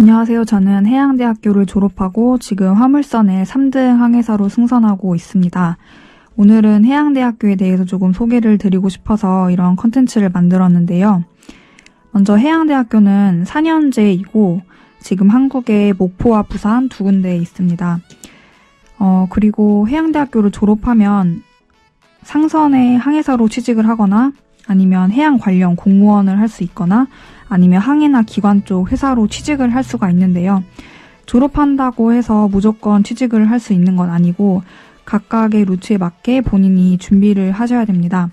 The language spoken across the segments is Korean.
안녕하세요. 저는 해양대학교를 졸업하고 지금 화물선에 3등 항해사로 승선하고 있습니다. 오늘은 해양대학교에 대해서 조금 소개를 드리고 싶어서 이런 컨텐츠를 만들었는데요. 먼저 해양대학교는 4년제이고 지금 한국에 목포와 부산 두 군데에 있습니다. 그리고 해양대학교를 졸업하면 상선의 항해사로 취직을 하거나 아니면 해양 관련 공무원을 할 수 있거나 아니면 항해나 기관 쪽 회사로 취직을 할 수가 있는데요. 졸업한다고 해서 무조건 취직을 할 수 있는 건 아니고 각각의 루트에 맞게 본인이 준비를 하셔야 됩니다.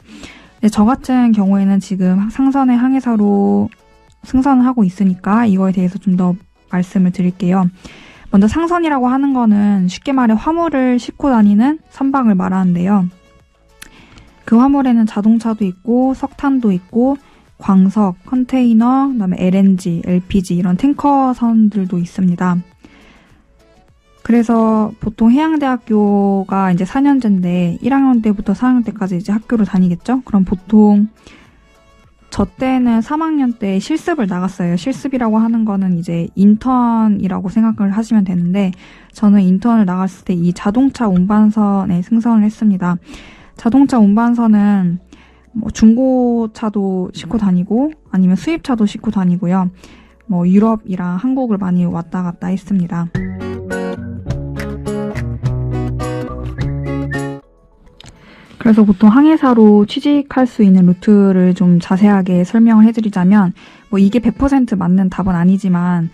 저 같은 경우에는 지금 상선의 항해사로 승선을 하고 있으니까 이거에 대해서 좀 더 말씀을 드릴게요. 먼저 상선이라고 하는 거는 쉽게 말해 화물을 싣고 다니는 선박을 말하는데요. 그 화물에는 자동차도 있고 석탄도 있고 광석, 컨테이너, 그다음에 LNG, LPG 이런 탱커선들도 있습니다. 그래서 보통 해양대학교가 이제 4년제인데 1학년 때부터 4학년 때까지 이제 학교를 다니겠죠? 그럼 보통 저 때는 3학년 때 실습을 나갔어요. 실습이라고 하는 거는 이제 인턴이라고 생각을 하시면 되는데 저는 인턴을 나갔을 때 이 자동차 운반선에 승선을 했습니다. 자동차 운반선은 중고차도 싣고 다니고 아니면 수입차도 싣고 다니고요. 유럽이랑 한국을 많이 왔다 갔다 했습니다. 그래서 보통 항해사로 취직할 수 있는 루트를 좀 자세하게 설명을 해드리자면 이게 100% 맞는 답은 아니지만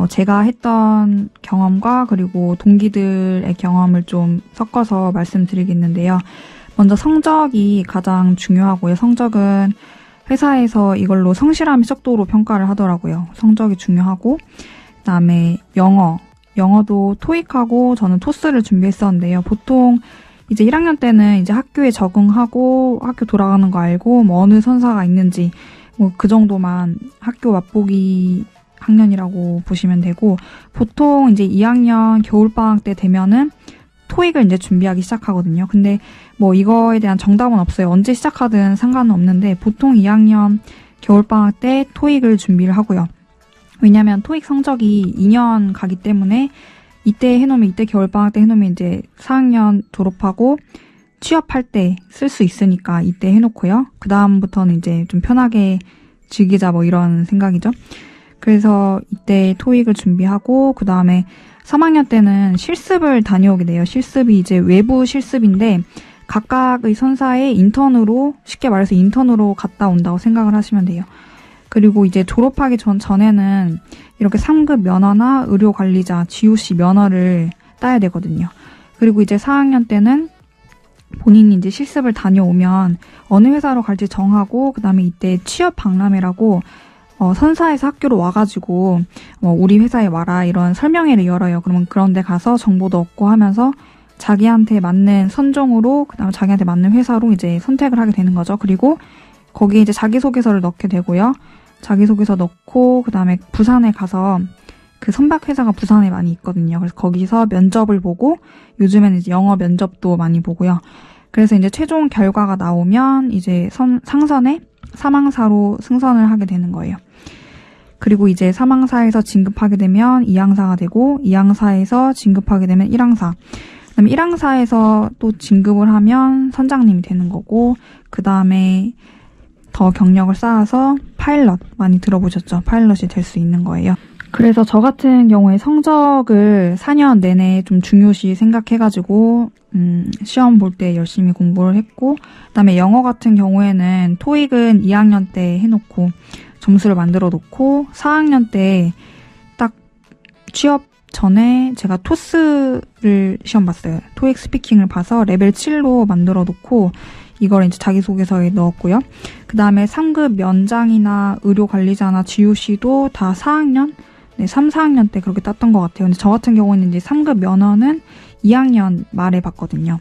제가 했던 경험과 그리고 동기들의 경험을 좀 섞어서 말씀드리겠는데요. 먼저 성적이 가장 중요하고요. 성적은 회사에서 이걸로 성실함의 척도로 평가를 하더라고요. 성적이 중요하고 그다음에 영어도 토익하고 저는 토스를 준비했었는데요. 보통 이제 1학년 때는 이제 학교에 적응하고 학교 돌아가는 거 알고 어느 선사가 있는지 그 정도만 학교 맛보기 학년이라고 보시면 되고 보통 이제 2학년 겨울방학 때 되면은 토익을 이제 준비하기 시작하거든요. 근데 이거에 대한 정답은 없어요. 언제 시작하든 상관은 없는데 보통 2학년 겨울방학 때 토익을 준비를 하고요. 왜냐면 토익 성적이 2년 가기 때문에 이때 해놓으면 이때 겨울방학 때 해놓으면 이제 4학년 졸업하고 취업할 때 쓸 수 있으니까 이때 해놓고요. 그 다음부터는 이제 좀 편하게 즐기자 이런 생각이죠. 그래서 이때 토익을 준비하고 그 다음에 3학년 때는 실습을 다녀오게 돼요. 실습이 이제 외부 실습인데 각각의 선사에 인턴으로 쉽게 말해서 인턴으로 갔다 온다고 생각을 하시면 돼요. 그리고 이제 졸업하기 전에는 이렇게 3급 면허나 의료관리자, GOC 면허를 따야 되거든요. 그리고 이제 4학년 때는 본인이 이제 실습을 다녀오면 어느 회사로 갈지 정하고 그다음에 이때 취업 박람회라고 선사에서 학교로 와가지고 우리 회사에 와라 이런 설명회를 열어요. 그러면 그런 데 가서 정보도 얻고 하면서 자기한테 맞는 선종으로 그다음에 자기한테 맞는 회사로 이제 선택을 하게 되는 거죠. 그리고 거기에 이제 자기소개서를 넣게 되고요. 자기소개서 넣고 그다음에 부산에 가서 그 선박 회사가 부산에 많이 있거든요. 그래서 거기서 면접을 보고 요즘에는 이제 영어 면접도 많이 보고요. 그래서 이제 최종 결과가 나오면 이제 상선에 3항사로 승선을 하게 되는 거예요. 그리고 이제 3항사에서 진급하게 되면 2항사가 되고 2항사에서 진급하게 되면 1항사. 그다음에 1항사에서 또 진급을 하면 선장님이 되는 거고 그다음에 더 경력을 쌓아서 파일럿 많이 들어보셨죠? 파일럿이 될 수 있는 거예요. 그래서 저 같은 경우에 성적을 4년 내내 좀 중요시 생각해가지고 시험 볼 때 열심히 공부를 했고 그다음에 영어 같은 경우에는 토익은 2학년 때 해놓고 점수를 만들어 놓고 4학년 때 딱 취업 전에 제가 토스를 시험 봤어요. 토익 스피킹을 봐서 레벨 7로 만들어 놓고 이걸 이제 자기소개서에 넣었고요. 그 다음에 3급 면장이나 의료관리자나 GOC도 다 4학년? 3, 4학년 때 그렇게 땄던 것 같아요. 근데 저 같은 경우는 이제 3급 면허는 2학년 말에 봤거든요.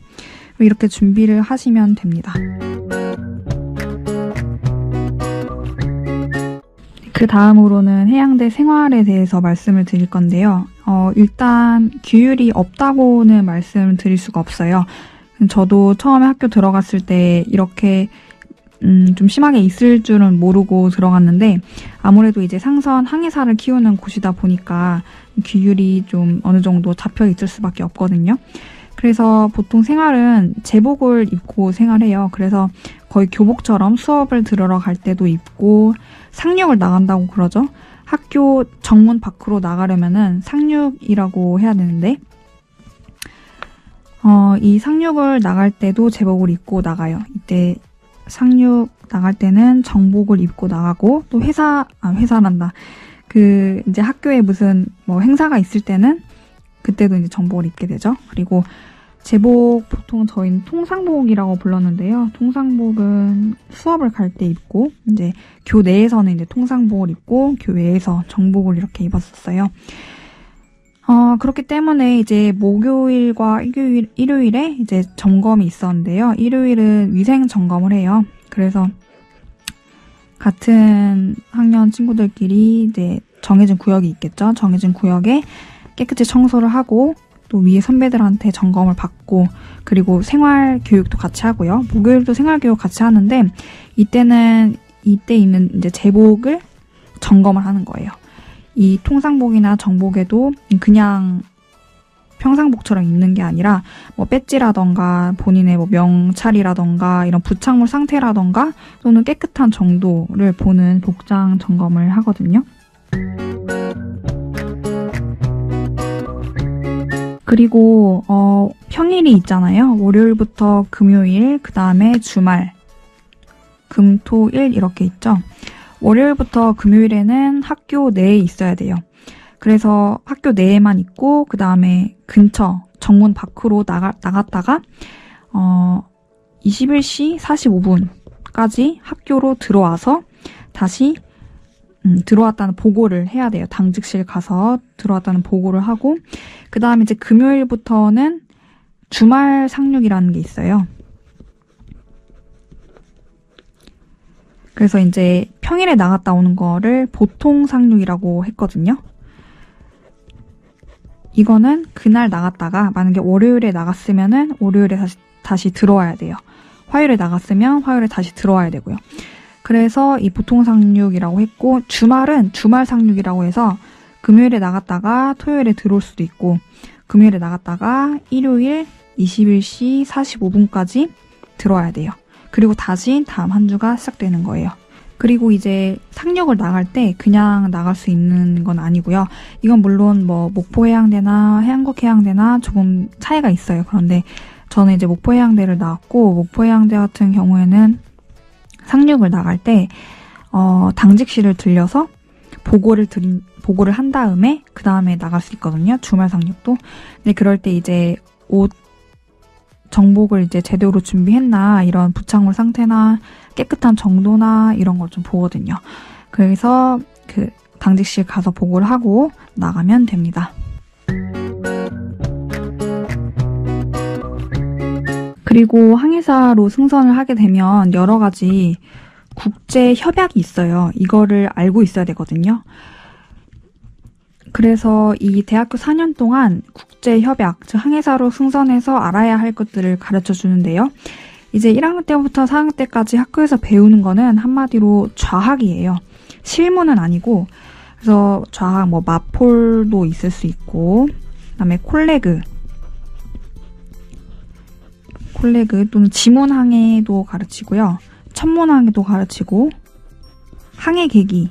이렇게 준비를 하시면 됩니다. 그 다음으로는 해양대 생활에 대해서 말씀을 드릴 건데요. 일단 규율이 없다고는 말씀을 드릴 수가 없어요. 저도 처음에 학교 들어갔을 때 이렇게 좀 심하게 있을 줄은 모르고 들어갔는데 아무래도 이제 상선 항해사를 키우는 곳이다 보니까 규율이 좀 어느 정도 잡혀 있을 수밖에 없거든요. 그래서 보통 생활은 제복을 입고 생활해요. 그래서 거의 교복처럼 수업을 들으러 갈 때도 입고 상륙을 나간다고 그러죠. 학교 정문 밖으로 나가려면은 상륙이라고 해야 되는데 이 상륙을 나갈 때도 제복을 입고 나가요. 이때 상륙 나갈 때는 정복을 입고 나가고 또 회사란다. 이제 학교에 무슨 뭐 행사가 있을 때는 그때도 이제 정복을 입게 되죠. 그리고 제복 보통 저희는 통상복이라고 불렀는데요. 통상복은 수업을 갈 때 입고 이제 교내에서는 이제 통상복을 입고 교외에서 정복을 이렇게 입었었어요. 그렇기 때문에 이제 목요일과 일요일에 이제 점검이 있었는데요. 일요일은 위생 점검을 해요. 그래서 같은 학년 친구들끼리 이제 정해진 구역이 있겠죠. 정해진 구역에 깨끗이 청소를 하고 또 위에 선배들한테 점검을 받고 그리고 생활 교육도 같이 하고요. 목요일도 생활 교육 같이 하는데 이때 있는 이제 제복을 점검을 하는 거예요. 이 통상복이나 정복에도 그냥 평상복처럼 입는 게 아니라 뭐 배지라던가 본인의 뭐 명찰이라던가 이런 부착물 상태라던가 또는 깨끗한 정도를 보는 복장 점검을 하거든요. 그리고 평일이 있잖아요. 월요일부터 금요일, 그 다음에 주말, 금, 토, 일 이렇게 있죠. 월요일부터 금요일에는 학교 내에 있어야 돼요. 그래서 학교 내에만 있고 그 다음에 근처 정문 밖으로 나갔다가 21시 45분까지 학교로 들어와서 다시 들어왔다는 보고를 해야 돼요. 당직실 가서 들어왔다는 보고를 하고 그 다음에 이제 금요일부터는 주말 상륙이라는 게 있어요. 그래서 이제 평일에 나갔다 오는 거를 보통 상륙이라고 했거든요. 이거는 그날 나갔다가 만약에 월요일에 나갔으면은 월요일에 다시 들어와야 돼요. 화요일에 나갔으면 화요일에 다시 들어와야 되고요. 그래서 이 보통 상륙이라고 했고 주말은 주말 상륙이라고 해서 금요일에 나갔다가 토요일에 들어올 수도 있고 금요일에 나갔다가 일요일 21시 45분까지 들어와야 돼요. 그리고 다시 다음 한 주가 시작되는 거예요. 그리고 이제 상륙을 나갈 때 그냥 나갈 수 있는 건 아니고요. 이건 물론 뭐 목포해양대나 해안국해양대나 조금 차이가 있어요. 그런데 저는 이제 목포해양대를 나왔고 목포해양대 같은 경우에는 상륙을 나갈 때 당직실을 들려서 보고를 한 다음에 그 다음에 나갈 수 있거든요. 주말 상륙도. 근데 그럴 때 이제 옷 정복을 이제 제대로 준비했나 이런 부착물 상태나 깨끗한 정도나 이런 걸 좀 보거든요. 그래서 그 당직실 가서 보고를 하고 나가면 됩니다. 그리고 항해사로 승선을 하게 되면 여러 가지 국제 협약이 있어요. 이거를 알고 있어야 되거든요. 그래서 이 대학교 4년 동안 국제협약, 즉 항해사로 승선해서 알아야 할 것들을 가르쳐 주는데요. 이제 1학년 때부터 4학년 때까지 학교에서 배우는 거는 한마디로 좌학이에요. 실무는 아니고, 그래서 좌학, 뭐 마폴도 있을 수 있고, 그다음에 콜레그 또는 지문항해도 가르치고요. 천문항해도 가르치고, 항해계기,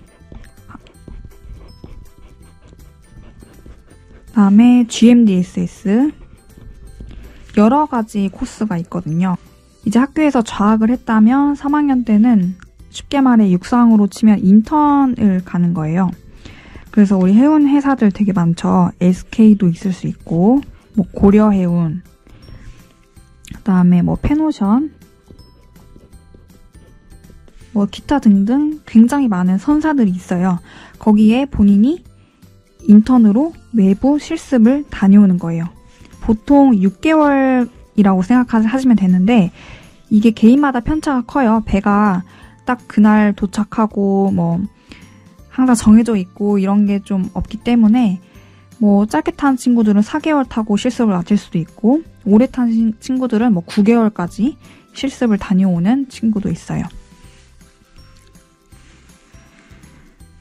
그다음에 GMDSS 여러 가지 코스가 있거든요. 이제 학교에서 좌학을 했다면 3학년 때는 쉽게 말해 육상으로 치면 인턴을 가는 거예요. 그래서 우리 해운 회사들 되게 많죠. SK도 있을 수 있고 뭐 고려해운 그다음에 뭐 페노션 뭐 기타 등등 굉장히 많은 선사들이 있어요. 거기에 본인이 인턴으로 외부 실습을 다녀오는 거예요. 보통 6개월이라고 생각하시면 되는데 이게 개인마다 편차가 커요. 배가 딱 그날 도착하고 뭐 항상 정해져 있고 이런 게 좀 없기 때문에 뭐 짧게 탄 친구들은 4개월 타고 실습을 마칠 수도 있고 오래 탄 친구들은 뭐 9개월까지 실습을 다녀오는 친구도 있어요.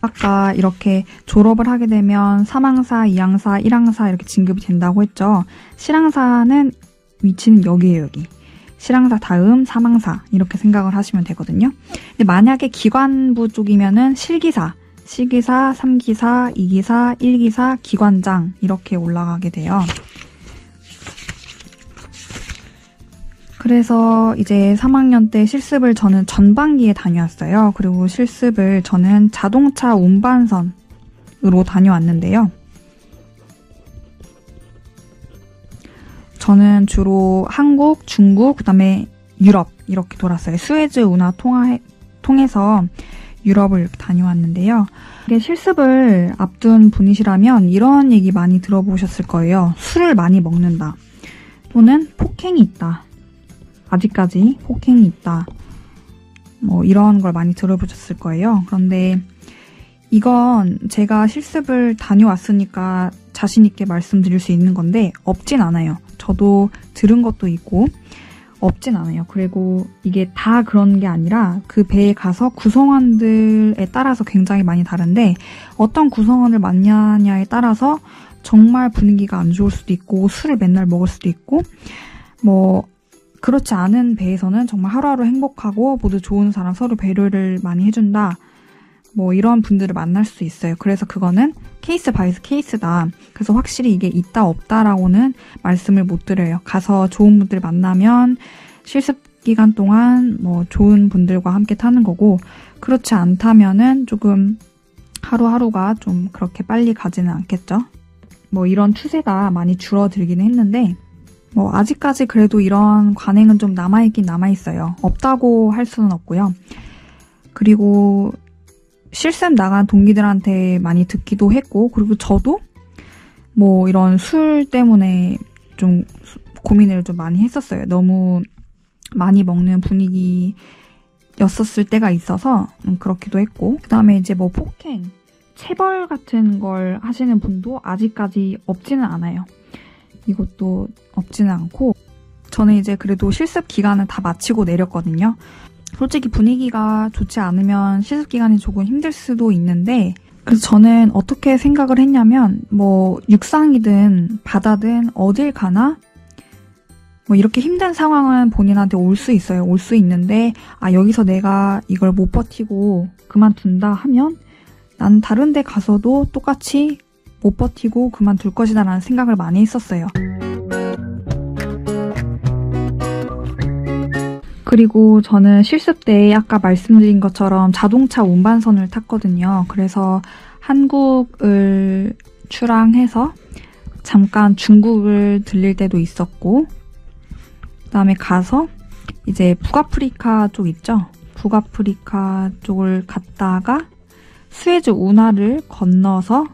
아까 이렇게 졸업을 하게 되면 3항사, 2항사, 1항사 이렇게 진급이 된다고 했죠. 실항사는 위치는 여기예요, 여기. 실항사 다음 3항사 이렇게 생각을 하시면 되거든요. 근데 만약에 기관부 쪽이면은 실기사, 3기사, 2기사, 1기사, 기관장 이렇게 올라가게 돼요. 그래서 이제 3학년 때 실습을 저는 전반기에 다녀왔어요. 그리고 실습을 저는 자동차 운반선으로 다녀왔는데요. 저는 주로 한국, 중국, 그다음에 유럽 이렇게 돌았어요. 수에즈 운하 통해서 유럽을 이렇게 다녀왔는데요. 이게 실습을 앞둔 분이시라면 이런 얘기 많이 들어보셨을 거예요. 술을 많이 먹는다. 또는 폭행이 있다. 아직까지 폭행이 있다. 뭐 이런 걸 많이 들어보셨을 거예요. 그런데 이건 제가 실습을 다녀왔으니까 자신 있게 말씀드릴 수 있는 건데 없진 않아요. 저도 들은 것도 있고 없진 않아요. 그리고 이게 다 그런 게 아니라 그 배에 가서 구성원들에 따라서 굉장히 많이 다른데 어떤 구성원을 만나냐에 따라서 정말 분위기가 안 좋을 수도 있고 술을 맨날 먹을 수도 있고 뭐 그렇지 않은 배에서는 정말 하루하루 행복하고 모두 좋은 사람 서로 배려를 많이 해준다. 뭐 이런 분들을 만날 수 있어요. 그래서 그거는 케이스 바이 케이스다. 그래서 확실히 이게 있다 없다라고는 말씀을 못 드려요. 가서 좋은 분들 만나면 실습 기간 동안 뭐 좋은 분들과 함께 타는 거고 그렇지 않다면은 조금 하루하루가 좀 그렇게 빨리 가지는 않겠죠. 뭐 이런 추세가 많이 줄어들기는 했는데 뭐 아직까지 그래도 이런 관행은 좀 남아있긴 남아있어요. 없다고 할 수는 없고요. 그리고 실습 나간 동기들한테 많이 듣기도 했고 그리고 저도 뭐 이런 술 때문에 좀 고민을 좀 많이 했었어요. 너무 많이 먹는 분위기였었을 때가 있어서 그렇기도 했고 그다음에 이제 뭐 폭행, 체벌 같은 걸 하시는 분도 아직까지 없지는 않아요. 이것도 없지는 않고 저는 이제 그래도 실습 기간을 다 마치고 내렸거든요. 솔직히 분위기가 좋지 않으면 실습 기간이 조금 힘들 수도 있는데 그래서 저는 어떻게 생각을 했냐면 뭐 육상이든 바다든 어딜 가나 뭐 이렇게 힘든 상황은 본인한테 올 수 있어요. 올 수 있는데 아 여기서 내가 이걸 못 버티고 그만둔다 하면 난 다른 데 가서도 똑같이 못 버티고 그만둘 것이다 라는 생각을 많이 했었어요. 그리고 저는 실습 때 아까 말씀드린 것처럼 자동차 운반선을 탔거든요. 그래서 한국을 출항해서 잠깐 중국을 들릴 때도 있었고 그다음에 가서 이제 북아프리카 쪽 있죠. 북아프리카 쪽을 갔다가 수에즈 운하를 건너서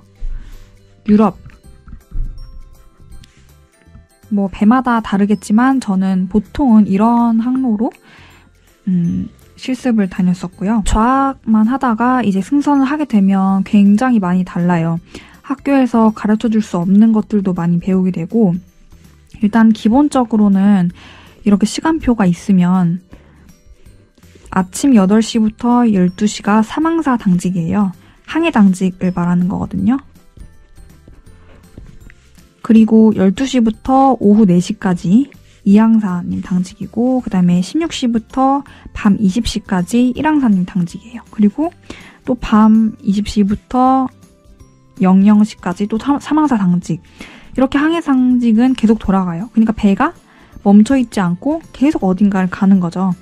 유럽 뭐 배마다 다르겠지만 저는 보통은 이런 항로로 실습을 다녔었고요. 좌학만 하다가 이제 승선을 하게 되면 굉장히 많이 달라요. 학교에서 가르쳐줄 수 없는 것들도 많이 배우게 되고 일단 기본적으로는 이렇게 시간표가 있으면 아침 8시부터 12시가 3항사 당직이에요. 항해 당직을 말하는 거거든요. 그리고 12시부터 오후 4시까지 2항사님 당직이고 그 다음에 16시부터 밤 20시까지 1항사님 당직이에요. 그리고 또 밤 20시부터 00시까지 또 3항사 당직. 이렇게 항해 당직은 계속 돌아가요. 그러니까 배가 멈춰있지 않고 계속 어딘가를 가는 거죠.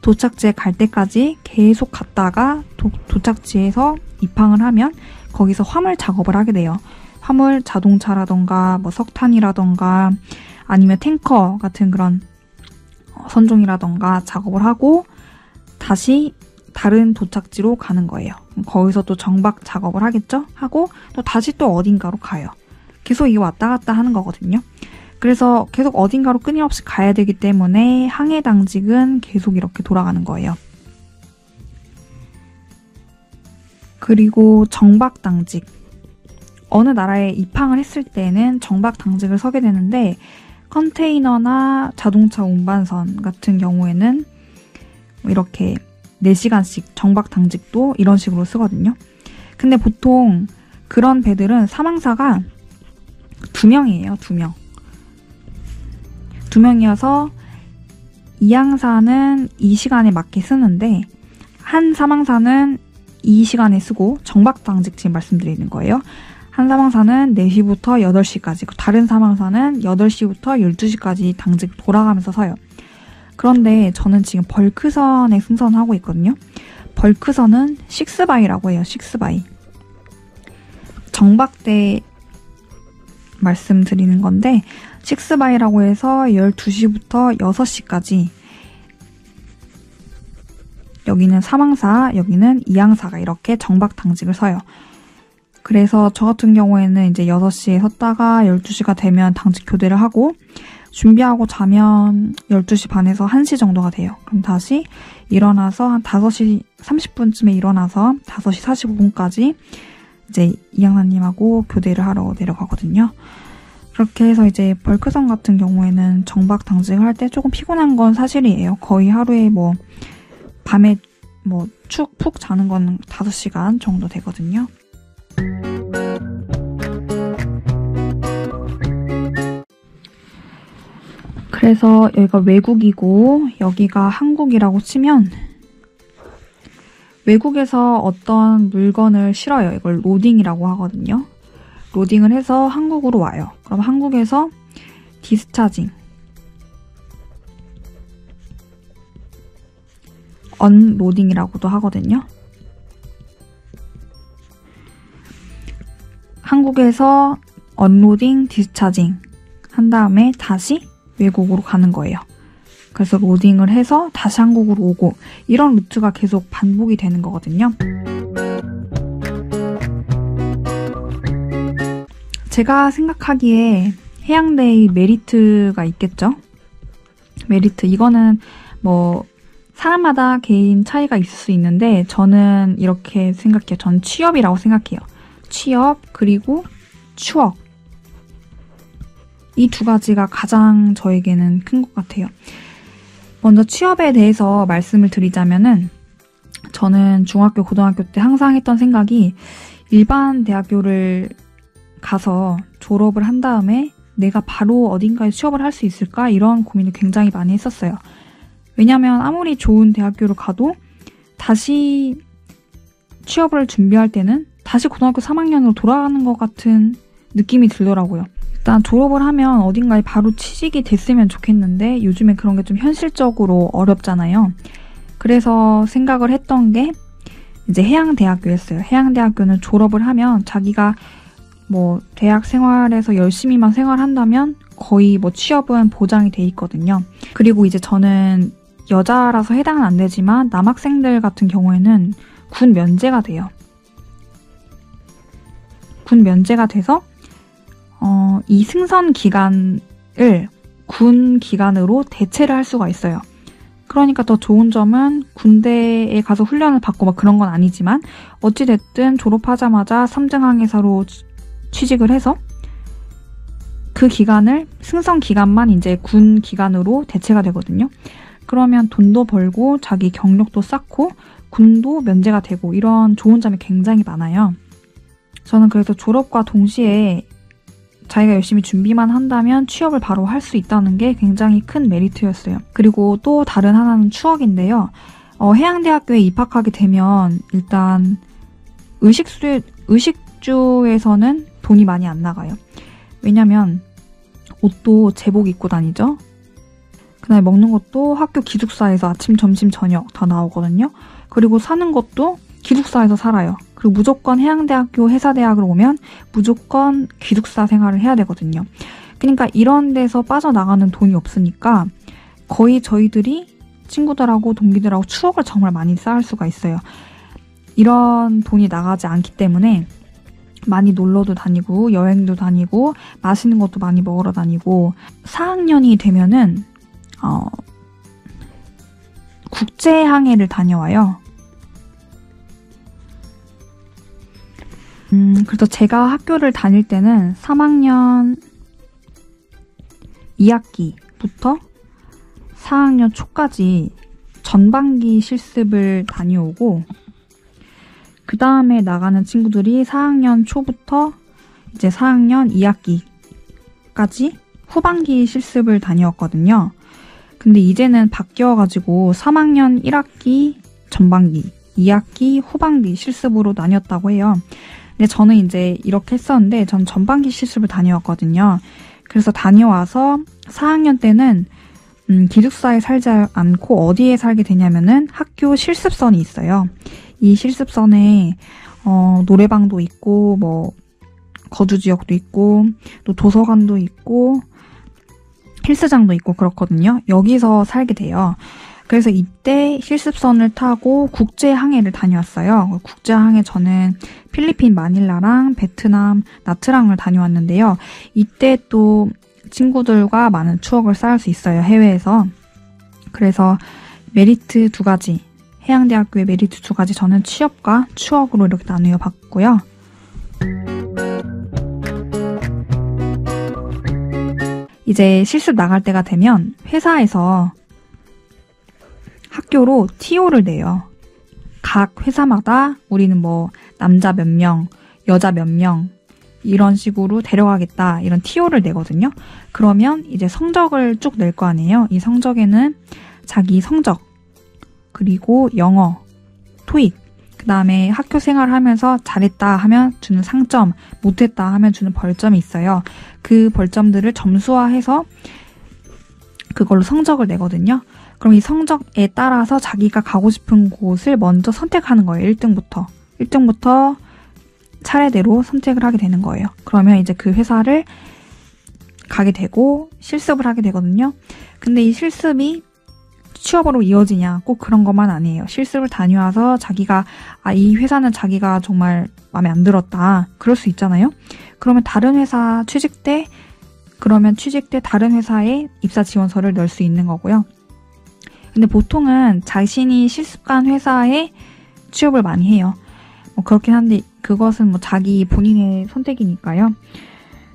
도착지에 갈 때까지 계속 갔다가 도착지에서 입항을 하면 거기서 화물 작업을 하게 돼요. 화물 자동차라던가 뭐 석탄이라던가 아니면 탱커 같은 그런 선종이라던가 작업을 하고 다시 다른 도착지로 가는 거예요. 거기서 또 정박 작업을 하겠죠? 하고 또 다시 또 어딘가로 가요. 계속 이게 왔다 갔다 하는 거거든요. 그래서 계속 어딘가로 끊임없이 가야 되기 때문에 항해 당직은 계속 이렇게 돌아가는 거예요. 그리고 정박 당직. 어느 나라에 입항을 했을 때는 정박 당직을 서게 되는데 컨테이너나 자동차 운반선 같은 경우에는 이렇게 4시간씩 정박 당직도 이런 식으로 쓰거든요. 근데 보통 그런 배들은 사망사가 2명이에요. 2명. 2명이어서 이양사는 2시간에 맞게 쓰는데 한 사망사는 2시간에 쓰고 정박당직 지금 말씀드리는 거예요. 한 사망사는 4시부터 8시까지, 다른 사망사는 8시부터 12시까지 당직 돌아가면서 서요. 그런데 저는 지금 벌크선에 승선하고 있거든요. 벌크선은 6바이라고 해요. 6바이. 정박대 말씀드리는 건데 6바이라고 해서 12시부터 6시까지 여기는 사망사, 여기는 이양사가 이렇게 정박 당직을 서요. 그래서 저 같은 경우에는 이제 6시에 섰다가 12시가 되면 당직 교대를 하고 준비하고 자면 12시 반에서 1시 정도가 돼요. 그럼 다시 일어나서 한 5시 30분쯤에 일어나서 5시 45분까지 이제 이양사님하고 교대를 하러 내려가거든요. 그렇게 해서 이제 벌크선 같은 경우에는 정박 당직을 할 때 조금 피곤한 건 사실이에요. 거의 하루에 뭐 밤에 뭐 푹 자는 건 5시간 정도 되거든요. 그래서 여기가 외국이고 여기가 한국이라고 치면 외국에서 어떤 물건을 실어요. 이걸 로딩이라고 하거든요. 로딩을 해서 한국으로 와요. 그럼 한국에서 디스차징, 언로딩이라고도 하거든요. 한국에서 언로딩, 디스차징 한 다음에 다시 외국으로 가는 거예요. 그래서 로딩을 해서 다시 한국으로 오고 이런 루트가 계속 반복이 되는 거거든요. 제가 생각하기에 해양대의 메리트가 있겠죠? 메리트, 이거는 뭐 사람마다 개인 차이가 있을 수 있는데 저는 이렇게 생각해요. 전 취업이라고 생각해요. 취업 그리고 추억. 이 두 가지가 가장 저에게는 큰 것 같아요. 먼저 취업에 대해서 말씀을 드리자면은 저는 중학교, 고등학교 때 항상 했던 생각이 일반 대학교를 가서 졸업을 한 다음에 내가 바로 어딘가에 취업을 할 수 있을까? 이런 고민을 굉장히 많이 했었어요. 왜냐면 아무리 좋은 대학교를 가도 다시 취업을 준비할 때는 다시 고등학교 3학년으로 돌아가는 것 같은 느낌이 들더라고요. 일단 졸업을 하면 어딘가에 바로 취직이 됐으면 좋겠는데 요즘에 그런 게 좀 현실적으로 어렵잖아요. 그래서 생각을 했던 게 이제 해양대학교였어요. 해양대학교는 졸업을 하면 자기가 뭐 대학 생활에서 열심히만 생활한다면 거의 뭐 취업은 보장이 돼 있거든요. 그리고 이제 저는 여자라서 해당은 안 되지만 남학생들 같은 경우에는 군 면제가 돼요. 군 면제가 돼서 이 승선 기간을 군 기간으로 대체를 할 수가 있어요. 그러니까 더 좋은 점은 군대에 가서 훈련을 받고 막 그런 건 아니지만 어찌됐든 졸업하자마자 3등 항해사로 취직을 해서 그 기간을 승선 기간만 이제 군 기간으로 대체가 되거든요. 그러면 돈도 벌고 자기 경력도 쌓고 군도 면제가 되고 이런 좋은 점이 굉장히 많아요. 저는 그래서 졸업과 동시에 자기가 열심히 준비만 한다면 취업을 바로 할 수 있다는 게 굉장히 큰 메리트였어요. 그리고 또 다른 하나는 추억인데요. 해양대학교에 입학하게 되면 일단 의식주에서는 돈이 많이 안 나가요. 왜냐면 옷도 제복 입고 다니죠. 그다음에 먹는 것도 학교 기숙사에서 아침, 점심, 저녁 다 나오거든요. 그리고 사는 것도 기숙사에서 살아요. 그리고 무조건 해양대학교, 해사대학을 오면 무조건 기숙사 생활을 해야 되거든요. 그러니까 이런 데서 빠져나가는 돈이 없으니까 거의 저희들이 친구들하고 동기들하고 추억을 정말 많이 쌓을 수가 있어요. 이런 돈이 나가지 않기 때문에 많이 놀러도 다니고 여행도 다니고 맛있는 것도 많이 먹으러 다니고 4학년이 되면은 국제항해를 다녀와요. 그래서 제가 학교를 다닐 때는 3학년 2학기부터 4학년 초까지 전반기 실습을 다녀오고 그 다음에 나가는 친구들이 4학년 초부터 이제 4학년 2학기까지 후반기 실습을 다녔거든요. 근데 이제는 바뀌어가지고 3학년 1학기 전반기, 2학기 후반기 실습으로 나뉘었다고 해요. 근데 저는 이제 이렇게 했었는데 전 전반기 실습을 다녀왔거든요. 그래서 다녀와서 4학년 때는 기숙사에 살지 않고 어디에 살게 되냐면은 학교 실습선이 있어요. 이 실습선에 노래방도 있고 뭐 거주지역도 있고 또 도서관도 있고 헬스장도 있고 그렇거든요. 여기서 살게 돼요. 그래서 이때 실습선을 타고 국제항해를 다녀왔어요. 국제항해 저는 필리핀 마닐라랑 베트남 나트랑을 다녀왔는데요. 이때 또 친구들과 많은 추억을 쌓을 수 있어요. 해외에서. 그래서 메리트 2가지, 해양대학교의 메리트 2가지 저는 취업과 추억으로 이렇게 나누어 봤고요. 이제 실습 나갈 때가 되면 회사에서 학교로 TO를 내요. 각 회사마다 우리는 뭐 남자 몇 명, 여자 몇 명 이런 식으로 데려가겠다 이런 TO를 내거든요. 그러면 이제 성적을 쭉 낼 거 아니에요. 이 성적에는 자기 성적, 그리고 영어, 토익, 그 다음에 학교 생활을 하면서 잘했다 하면 주는 상점, 못했다 하면 주는 벌점이 있어요. 그 벌점들을 점수화해서 그걸로 성적을 내거든요. 그럼 이 성적에 따라서 자기가 가고 싶은 곳을 먼저 선택하는 거예요. 1등부터 차례대로 선택을 하게 되는 거예요. 그러면 이제 그 회사를 가게 되고 실습을 하게 되거든요. 근데 이 실습이 취업으로 이어지냐 꼭 그런 것만 아니에요. 실습을 다녀와서 자기가 이 회사는 자기가 정말 마음에 안 들었다. 그럴 수 있잖아요. 그러면 다른 회사 취직 때 다른 회사에 입사 지원서를 넣을 수 있는 거고요. 근데 보통은 자신이 실습 간 회사에 취업을 많이 해요. 뭐 그렇긴 한데 그것은 뭐 자기 본인의 선택이니까요.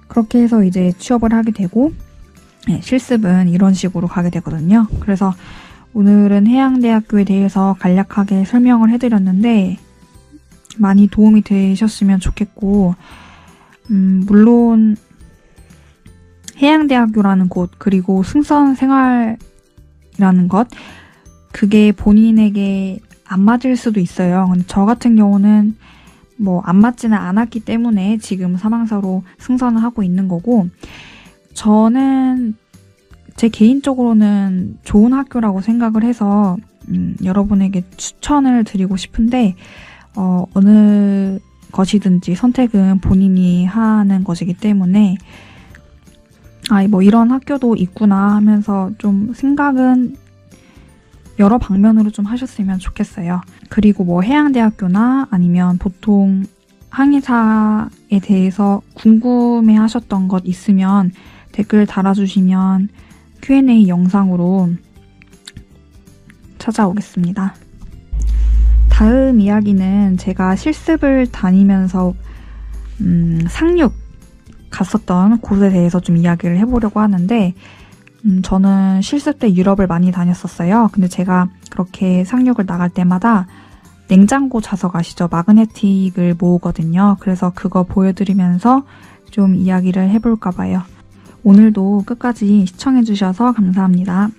그렇게 해서 이제 취업을 하게 되고 실습은 이런 식으로 가게 되거든요. 그래서 오늘은 해양대학교에 대해서 간략하게 설명을 해드렸는데 많이 도움이 되셨으면 좋겠고 물론 해양대학교라는 곳 그리고 승선생활이라는 것 그게 본인에게 안 맞을 수도 있어요. 근데 저 같은 경우는 뭐 안 맞지는 않았기 때문에 지금 사망사로 승선을 하고 있는 거고 저는 제 개인적으로는 좋은 학교라고 생각을 해서 여러분에게 추천을 드리고 싶은데 어느 것이든지 선택은 본인이 하는 것이기 때문에 뭐 이런 학교도 있구나 하면서 좀 생각은 여러 방면으로 좀 하셨으면 좋겠어요. 그리고 뭐 해양대학교나 아니면 보통 항해사에 대해서 궁금해 하셨던 것 있으면 댓글 달아주시면 Q&A 영상으로 찾아오겠습니다. 다음 이야기는 제가 실습을 다니면서 상륙 갔었던 곳에 대해서 좀 이야기를 해보려고 하는데 저는 실습 때 유럽을 많이 다녔었어요. 근데 제가 그렇게 상륙을 나갈 때마다 냉장고 자석 아시죠? 마그네틱을 모으거든요. 그래서 그거 보여드리면서 좀 이야기를 해볼까 봐요. 오늘도 끝까지 시청해주셔서 감사합니다.